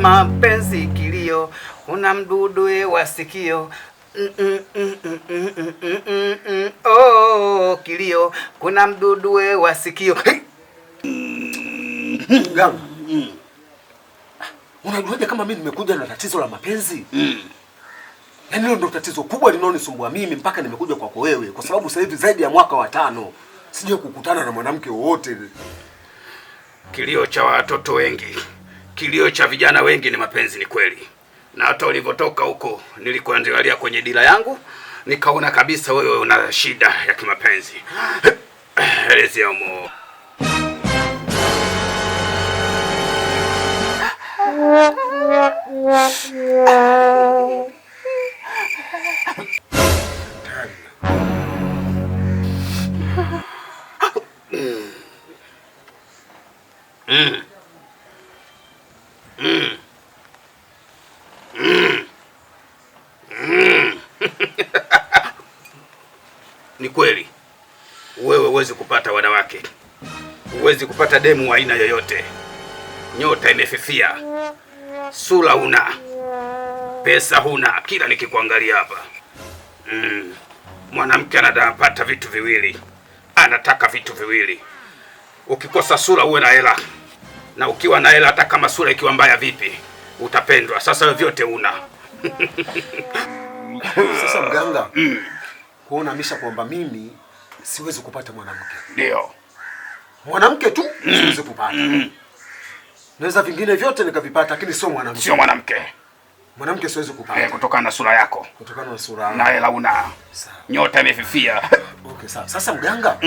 Mapenzi kilio, una mdudu wa sikio. Oh, kilio, kuna mdudu wa sikio. Ganga. Unajuaje kama mimi nimekuja na tatizo la mapenzi? Yaani hilo ndio tatizo kubwa linalonisumbua mimi mpaka nimekuja kwako wewe, kwa sababu sasa hivi zaidi ya mwaka wa 5 sije kukutana na mwanamke wowote. Kilio cha watoto wengi, kilio cha vijana wengi ni mapenzi, ni kweli. Na hata ulivyotoka huko nilikuangalia kwenye dira yangu, nikaona kabisa wewe una shida ya kimapenzi. Elezea umo. Ni kweli wewe huwezi kupata wanawake, huwezi kupata demu wa aina yoyote. Nyota imefifia, sura huna, pesa huna. Kila nikikuangalia hapa mwanamke anapata vitu viwili, anataka vitu viwili. Ukikosa sura uwe na hela, na ukiwa na hela hata kama sura ikiwa mbaya vipi utapendwa. Sasa wewe vyote una. Sasa mganga, kuonamisha kwamba mimi siwezi kupata mwanamke. Ndio. Mwanamke tu siwezi kupata. Naweza vingine vyote nikavipata, lakini sio mwanamke. Sio mwanamke. Mwanamke siwezi kupata. Kutokana na sura yako. Kutokana na sura yangu. Na hela una. Nyota imefifia. Okay, sawa. Sasa mganga,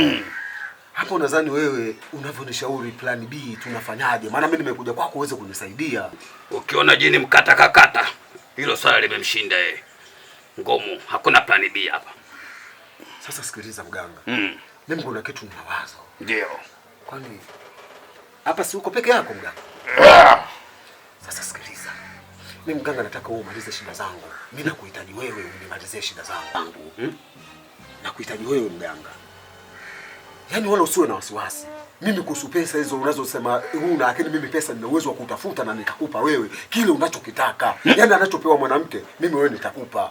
hapo nadhani wewe unavyonishauri plan B tunafanyaje? Maana mimi nimekuja kwako uweze kunisaidia. Ukiona jini mkata kakata, hilo swala limemshinda yeye. Ngomu, hakuna plan B hapa. Sasa sikiliza mganga. Mimi kuna kitu ninawaza. Ndio. Kwani hapa si uko peke yako mganga? Sasa sikiliza. Mimi mganga nataka wewe umalize shida zangu. Mimi nakuhitaji wewe unimalizie shida zangu. Nakuhitaji wewe mganga. Yaani wala usiwe na wasiwasi. Mimi kuhusu pesa hizo unazosema huna, lakini mimi pesa nina uwezo wa kutafuta na nikakupa wewe kile unachokitaka. Yaani anachopewa mwanamke, mimi wewe nitakupa.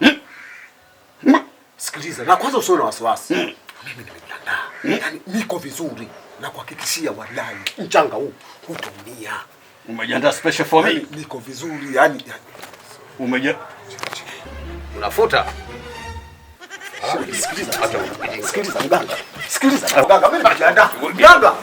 Sikiliza, na kwanza usiwe na wasiwasi. Mimi nimejiandaa. Yaani niko vizuri na kuhakikishia wallahi mchanga huu hutumia. Umejiandaa special for me? Niko vizuri yani. Unafuta? Sikiliza mganga. Sikiliza mganga, mimi nimejiandaa. Mganga.